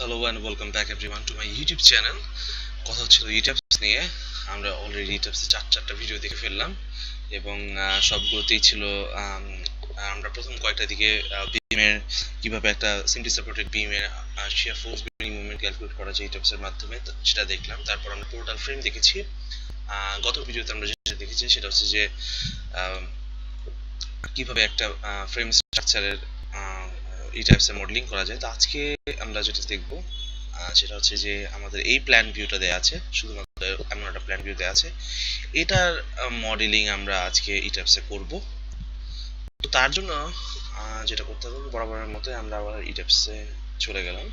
Hello and welcome back everyone to my YouTube channel. কথা হচ্ছিল Etabs নিয়ে। আমরা অলরেডি Etabs চারটা ভিডিও দেখে ফেললাম এবং সবগুলোতেই ছিল আমরা প্রথম কয়েকটা দিকে বিমের কিভাবে একটা সিম্পলি সাপোর্টেড বিমের shear force bearing moment calculate করা যায় Etabs এর মাধ্যমে, সেটা দেখলাম। তারপর আমরা পোর্টাল ফ্রেম দেখেছি। গত ভিডিওতে আমরা যেটা দেখেছি সেটা হচ্ছে যে কিভাবে একটা ফ্রেম স্ট্রাকচারের Etabs এর মডেলিং করা যায়। তো আজকে আমরা যেটা দেখব সেটা হচ্ছে যে আমাদের এই প্ল্যান ভিউটা দেয়া আছে, শুধুমাত্র এমন একটা প্ল্যান ভিউ দেয়া আছে, এটার মডেলিং আমরা আজকে Etabs এ করব। তো তার জন্য যেটা করতে হবে, বরাবরের মতো আমরা আবার Etabs এ চলে গেলাম।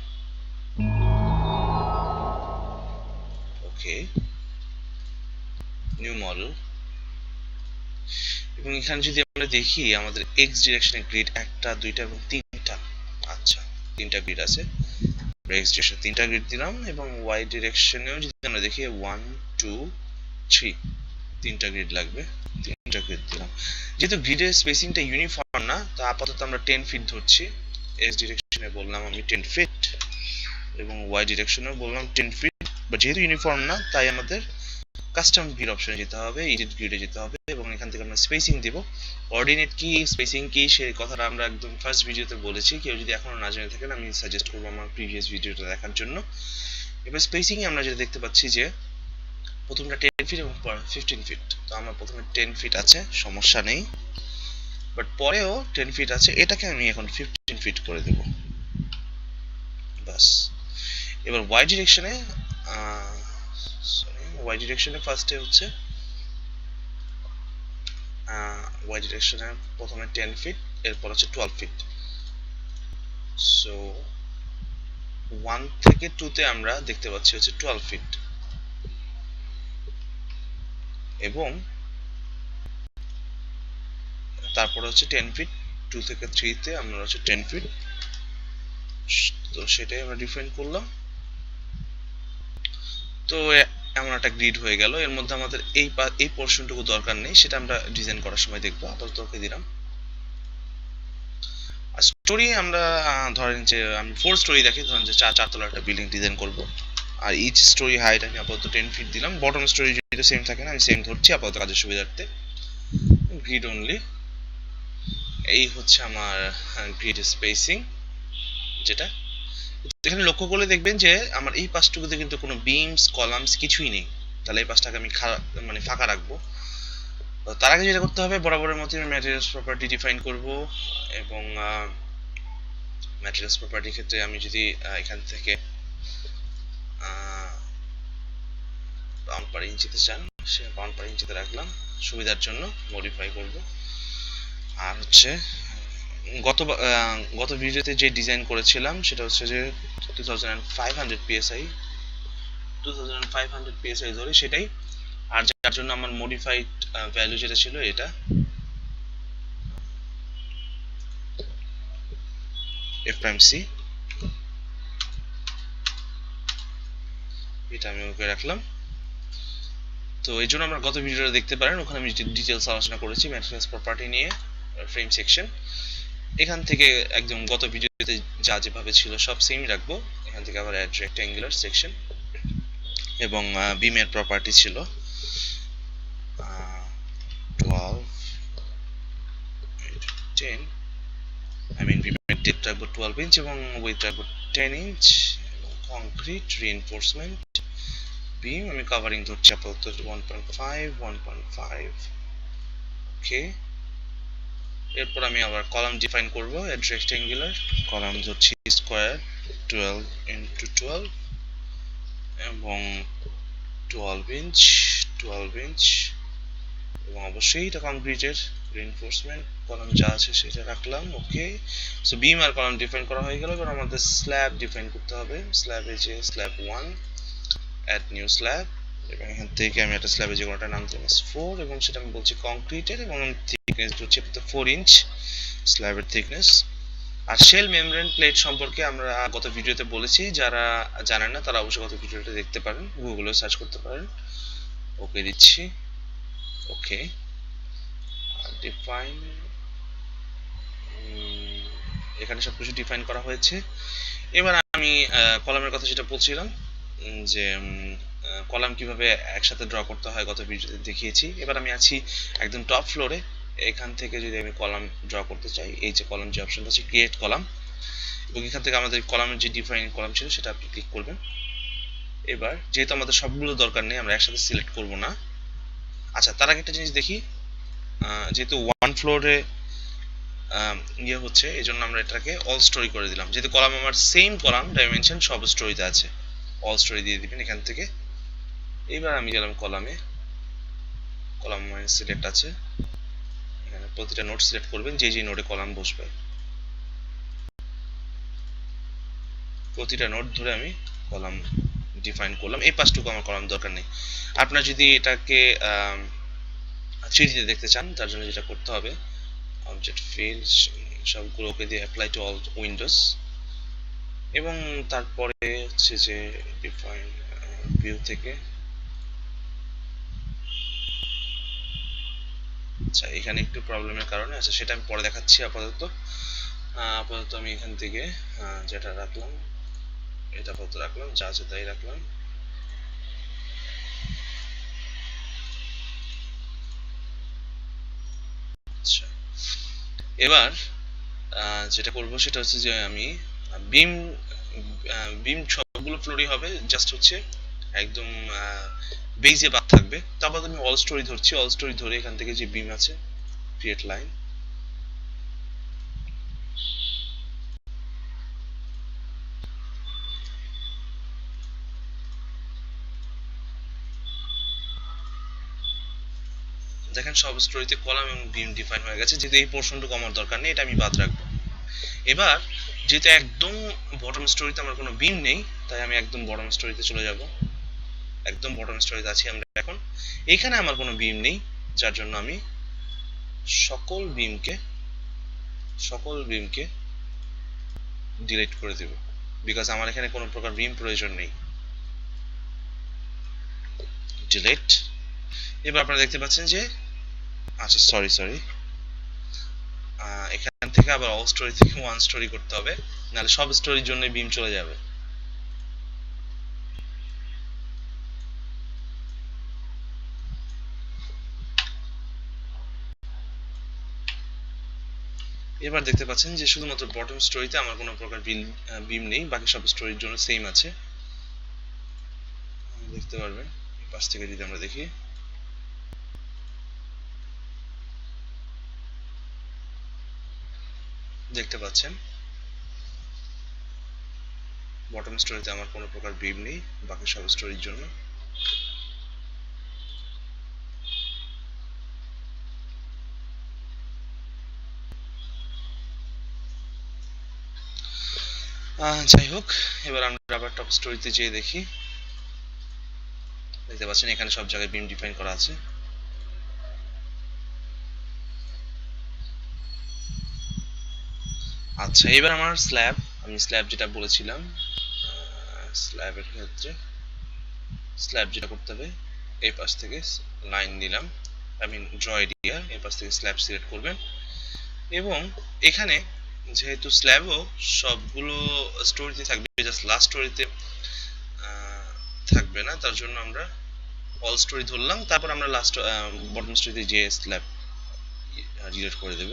ওকে, নিউ মডেল। এবং এখানে যদি আমরা দেখি আমাদের এক্স ডিরেকশনে গ্রিড একটা, দুইটা এবং তিনটা। আচ্ছা, তিনটা গ্রিড আছে। এক্স ডিরেকশনে তিনটা গ্রিড দিলাম এবং ওয়াই ডিরেকশনেও যদি আমরা দেখি 1 2 3 তিনটা গ্রিড লাগবে, তিনটা গ্রিড দিলাম। যেহেতু গ্রিডের স্পেসিংটা ইউনিফর্ম না, তো আপাতত আমরা 10 ফিট ধরছি। এক্স ডিরেকশনে বললাম আমি 10 ফিট এবং ওয়াই ডিরেকশনেও বললাম 10 ফিট। বাট যেহেতু ইউনিফর্ম না, তাই আমাদের কাস্টম গ্রিড অপশনে যেতে হবে, এডিট গ্রিডে যেতে হবে এবং এখান থেকে আমরা স্পেসিং দেব। অর্ডিনেট কি, স্পেসিং কি, সেই কথাটা আমরা একদম ফার্স্ট ভিডিওতে বলেছি। কেউ যদি এখনো না জেনে থাকেন, আমি সাজেস্ট করবো আমার প্রিভিয়াস ভিডিওটা দেখার জন্য। এবার স্পেসিং এ আমরা যেটা দেখতে পাচ্ছি যে প্রথমটা 10 ফিট এবং 15 ফিট। তো আমার প্রথমে 10 ফিট আছে, সমস্যা নেই। বাট পরেও 10 ফিট আছে, এটাকে আমি এখন 15 ফিট করে দেব, বাস। এবার ওয়াই ডিরেকশনে ফার্স্টে হচ্ছে ওয়াই ডিরেকশনে প্রথমে 10 ফিট, এরপর হচ্ছে 12 ফিট। সো 1 থেকে 2 তে আমরা দেখতে পাচ্ছি হচ্ছে 12 ফিট এবং তারপরে হচ্ছে 10 ফিট। 2 থেকে 3 তে আমরা হচ্ছে 10 ফিট। তো সেটাই আমরা ডিফাইন করলাম। তো এমন একটা গ্রিড হয়ে গেল। এর মধ্যে আমাদের এই পোর্শনটুকু দরকার নেই, সেটা আমরা ডিজাইন করার সময় দেখবো। আপাতত ওকে দিলাম। আর স্টোরি আমরা ধরেন যে আমি 4 স্টোরি দেখি, ধরেন যে চারতলা একটা বিল্ডিং ডিজাইন করব। আর ইচ স্টোরি হাইট আমি আপাতত 10 ফিট দিলাম। বটম স্টোরি যদি সেম থাকে না, আমি সেম ধরছি আপাতত কাজের সুবিধার্থে। Grid only. এই হচ্ছে আমার গ্রিড স্পেসিং। যেটা এখানে লক্ষ্য করলে দেখবেন যে আমার এই পাশটুকুতে কিন্তু কোনো বিমস কলামস কিছুই নেই। তাহলে এই পাশটাকে আমি মানে ফাঁকা রাখবো। তার আগে যেটা করতে হবে, বরাবরের মতো আমি ম্যাটেরিয়ালস প্রপার্টি ডিফাইন করব এবং ম্যাটেরিয়ালস প্রপার্টির ক্ষেত্রে আমি যদি এখান থেকে পাউন্ড পার ইঞ্চিতে চান, সে পাউন্ড পার ইঞ্চিতে রাখলাম সুবিধার জন্য, মডিফাই করব। আর হচ্ছে গত ভিডিওতে যে ডিজাইন করেছিলাম সেটা হচ্ছে যে 2500 psi ধরে সেটাই। আর যার জন্য আমার মডিফাইড ভ্যালু যেটা ছিল এটা f'(c), এটা আমি ওকে রাখলাম। তো এই জন্য আমরা গত ভিডিওটা দেখতে পারেন, ওখানে আমি ডিটেলস আলোচনা করেছি ম্যাটেরিয়ালস প্রপার্টি নিয়ে, ফ্রেম সেকশন। এখান থেকে একদম গত ভিডিওতে যা যেভাবে ছিল সব সেমই রাখবো। এখান থেকে আবার অ্যাড রেক্ট্যাঙ্গুলার সেকশন এবং বিমের প্রপার্টি ছিল 12 10, I mean বিমের ডেপথ রাখবো 12 ইঞ্চ এবং উইডথ রাখবো 10 ইঞ্চ। কংক্রিট রিইনফোর্সমেন্ট বিম আমি কভারিং ধরছি আপাতত 1.5। ওকে, এরপর আমি আবার কলাম ডিফাইন করব। এড রেক্ট্যাঙ্গুলার কলাম ধরছি স্কয়ার 12 into 12 এবং 12 ইঞ্চ এবং অবশ্যই এটা কংক্রিটের রিইনফোর্সমেন্ট কলাম যা আছে সেটা রাখলাম। ওকে, সো বিম আর কলাম ডিফাইন করা হয়ে গেল। এবার আমাদের স্ল্যাব ডিফাইন করতে হবে। স্ল্যাবে যে স্ল্যাব 1, অ্যাড নিউ স্ল্যাব, এবং এখান থেকে আমি একটা স্ল্যাবে যে কোনোটা নাম দিলাম 4 এবং সেটা আমি বলছি কংক্রিটের এবং থিকনেস হচ্ছে 4 ইঞ্চ স্ল্যাবের থিকনেস। আর শেল মেমব্রেন প্লেট সম্পর্কে আমরা গত ভিডিওতে বলেছি, যারা জানেন না তারা অবশ্যই গত ভিডিওটা দেখতে পারেন, গুগলে সার্চ করতে পারেন। ওকে দিচ্ছি। ওকে, ডিফাইন, এখানে সবকিছু ডিফাইন করা হয়েছে। এবার আমি কলামের কথা যেটা বলছিলাম, যে কলাম কিভাবে একসাথে ড্র করতে হয় গত ভিডিওতে দেখিয়েছি। এবার আমি আছি একদম টপ ফ্লোরে। এখান থেকে যদি আমি কলাম ড্র করতে চাই, এই যে কলাম যে অপশনটা আছে ক্রিয়েট কলাম, এবং এখান থেকে আমাদের কলামের যে ডিফাইন কলাম ছিল সেটা আপনি ক্লিক করবেন। এবার যেহেতু আমাদের সবগুলো দরকার নেই, আমরা একসাথে সিলেক্ট করব না। আচ্ছা, তার আগে একটা জিনিস দেখি, যেহেতু ওয়ান ফ্লোরে ইয়ে হচ্ছে, এই জন্য আমরা এটাকে অল স্টোরি করে দিলাম। যেহেতু কলাম আমার সেম কলাম ডাইমেনশন সব স্টোরিতে আছে, অল স্টোরি দিয়ে দিবেন এখান থেকে। এবার আমি গেলাম কলামে, কলাম সিলেক্ট আছে, এখানে প্রতিটা নোট সিলেক্ট করবেন, যে যে নোটে কলাম বসবে প্রতিটা নোট ধরে আমি কলাম ডিফাইন করলাম। এই পাঁচটুকু আমার কলাম দরকার নেই। আপনার যদি এটাকে 3D তে দেখতে চান, তার জন্য যেটা করতে হবে, অবজেক্ট ফিল সবগুলোকে দিয়ে অ্যাপ্লাই টু অল উইন্ডোজ, এবং তারপরে হচ্ছে যে ডিফাইন ভিউ থেকে, আচ্ছা এখানে একটু প্রবলেমের কারণে, আচ্ছা সেটা আমি পরে দেখাচ্ছি। আপাতত আমি এখান থেকে যেটা রাখলাম, এটা আপাতত রাখলাম, যা আছে তাই রাখলাম। আচ্ছা, এবার যেটা করব সেটা হচ্ছে যে আমি বিম বিম সবগুলো ফ্লোরই হবে, জাস্ট হচ্ছে একদম বেজে বাদ থাকবে। তারপর আমি অল স্টোরি ধরছি, অল স্টোরি ধরে এখান থেকে যে বিম আছে ক্রিয়েট লাইন, দেখেন সব স্টোরিতে কলাম এবং বিম ডিফাইন হয়ে গেছে। যেহেতু এই পোর্শনটুকু আমার দরকার নেই, এটা আমি বাদ রাখবো। এবার যেহেতু একদম বটম স্টোরিতে আমার কোনো বিম নেই, তাই আমি একদম বটম স্টোরিতে চলে যাব। একদম বটম স্টোরিতে আছি আমরা এখন। এখানে আমার কোনো বিম নেই, যার জন্য আমি সকল বিমকে ডিলিট করে দেব, বিকজ আমার এখানে কোনো প্রকার বিম প্রয়োজন নেই। ডিলিট। এবার আপনারা দেখতে পাচ্ছেন যে, আচ্ছা সরি, এখান থেকে আবার অল স্টোরি থেকে ওয়ান স্টোরি করতে হবে, নাহলে সব স্টোরির জন্য বিম চলে যাবে। এবার দেখতে পাচ্ছেন যে শুধুমাত্র বটম স্টোরিতে আমার কোনো প্রকার বিম নেই, বাকি সব স্টোরির জন্য সেম আছে, দেখতে পারবেন। এই পাশ থেকে যদি আমরা দেখি, দেখতে পাচ্ছেন বটম স্টোরিতে আমার কোনো প্রকার বিম নেই, বাকি সব স্টোরির জন্য। যাই হোক, এবার আমরা আবার টপ স্টোরিতে যেয়ে দেখি, দেখতে পাচ্ছেন এখানে সব জায়গায় বিম ডিফাইন করা আছে। আচ্ছা, এবার আমার আমি স্ল্যাব যেটা বলেছিলাম, স্ল্যাবের ক্ষেত্রে স্ল্যাব যেটা করতে হবে, এই পাশ থেকে লাইন নিলাম, আই মিন ড্র এরিয়া, এই পাশ থেকে স্ল্যাব সিলেক্ট করবেন। এবং এখানে যেহেতু স্ল্যাবও সবগুলো স্টোরিতে থাকবে, জাস্ট লাস্ট স্টোরিতে থাকবে না, তার জন্য আমরা অল স্টোরি ধরলাম, তারপর আমরা লাস্ট বটম স্টোরিতে যে স্ল্যাব ডিলিট করে দেব।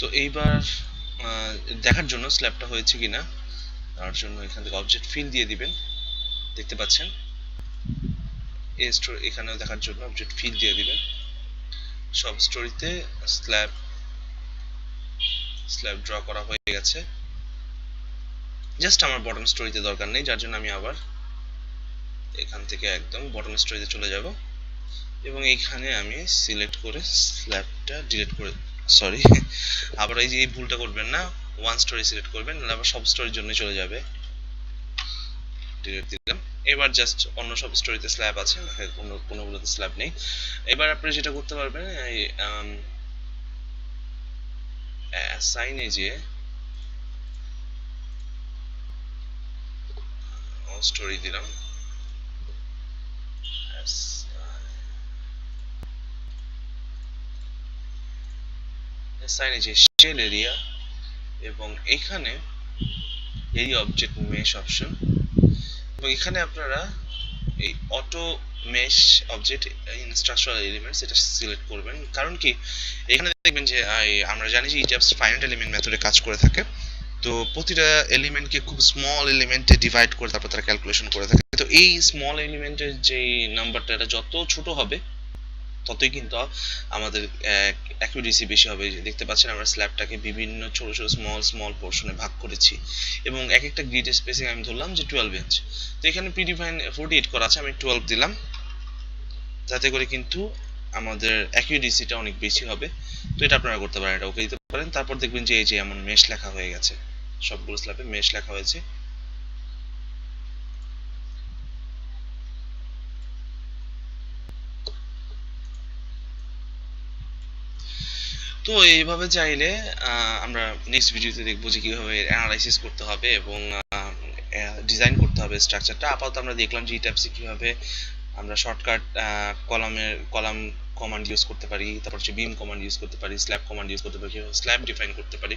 তো এইবার দেখার জন্য স্ল্যাবটা হয়েছে কিনা, তার জন্য এখান থেকে অবজেক্ট ফিল দিয়ে দিবেন। দেখতে পাচ্ছেন এই স্টোরি, এখানেও দেখার জন্য অবজেক্ট ফিল দিয়ে দিবেন। সব স্টোরিতে স্ল্যাব ড্র করা হয়ে গেছে, জাস্ট আমার বটম স্টোরিতে দরকার নেই, যার জন্য আমি আবার এখান থেকে একদম বটম স্টোরিতে চলে যাব, এবং এইখানে আমি সিলেক্ট করে স্ল্যাবটা ডিলিট করে, সরি আবার এই যে এই ভুলটা করবেন না, ওয়ান স্টোরি সিলেক্ট করবেন, নাহলে আবার সব স্টোরির জন্য চলে যাবে। ডিলিট দিলাম। এবার জাস্ট অন্য সব স্টোরিতে স্ল্যাব আছে, কোনোগুলোতে স্ল্যাব নেই। এবার আপনি যেটা করতে পারবেন, এই অ্যাসাইনে যে স্টোরি দিলাম, অ্যাসাইন যে শেল এরিয়া, এবং এখানে এই অবজেক্ট মেশ অপশন, এবং এখানে আপনারা এই অটো মেশ অবজেক্ট ইনস্ট্রাকচারাল এলিমেন্টস এটা সিলেক্ট করবেন। কারণ কি, এখানে দেখবেন যে আমরা জানি যে ইটাবস ফাইনাইট এলিমেন্ট মেথডে কাজ করে থাকে, তো প্রতিটা এলিমেন্টকে খুব স্মল এলিমেন্টে ডিভাইড করে তারপর তারা ক্যালকুলেশন করে থাকে। তো এই স্মল এলিমেন্টের যে নাম্বারটা এটা যত ছোট হবে ততই কিন্তু আমাদের অ্যাকুরেসি বেশি হবে। দেখতে পাচ্ছেন আমরা স্ল্যাবটাকে বিভিন্ন ছোট ছোট স্মল স্মল পোর্শনে ভাগ করেছি, এবং এক একটা গ্রিড স্পেসিং আমি ধরলাম যে 12 ইঞ্চ। তো এখানে প্রিডিফাইন 48 করা আছে, আমি 12 দিলাম, যাতে করে কিন্তু আমাদের অ্যাকুরেসিটা অনেক বেশি হবে। তো এটা আপনারা করতে পারেন, এটা ওকে দিতে পারেন। তারপর দেখবেন যে এই যে এমন মেশ লেখা হয়ে গেছে, সবগুলো স্ল্যাবে মেশ লেখা হয়েছে। তো এইভাবে চাইলে আমরা নেক্সট ভিডিওতে দেখবো যে কিভাবে অ্যানালাইসিস করতে হবে এবং ডিজাইন করতে হবে স্ট্রাকচারটা। আপাতত আমরা দেখলাম যে ইটাবসে কিভাবে আমরা শর্টকাট কলাম কমান্ড ইউজ করতে পারি, তারপর হচ্ছে বিম কমান্ড ইউজ করতে পারি, স্ল্যাব কমান্ড ইউজ করতে পারি, কিভাবে স্ল্যাব ডিফাইন করতে পারি,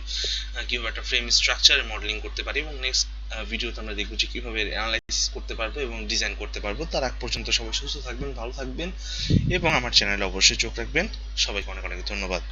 কিভাবে একটা ফ্রেম স্ট্রাকচারের মডেলিং করতে পারি, এবং নেক্সট ভিডিওতে আমরা দেখবো যে কিভাবে অ্যানালাইসিস করতে পারবো এবং ডিজাইন করতে পারবো। তার আগ পর্যন্ত সবাই সুস্থ থাকবেন, ভালো থাকবেন, এবং আমার চ্যানেলে অবশ্যই চোখ রাখবেন। সবাইকে অনেক অনেক ধন্যবাদ।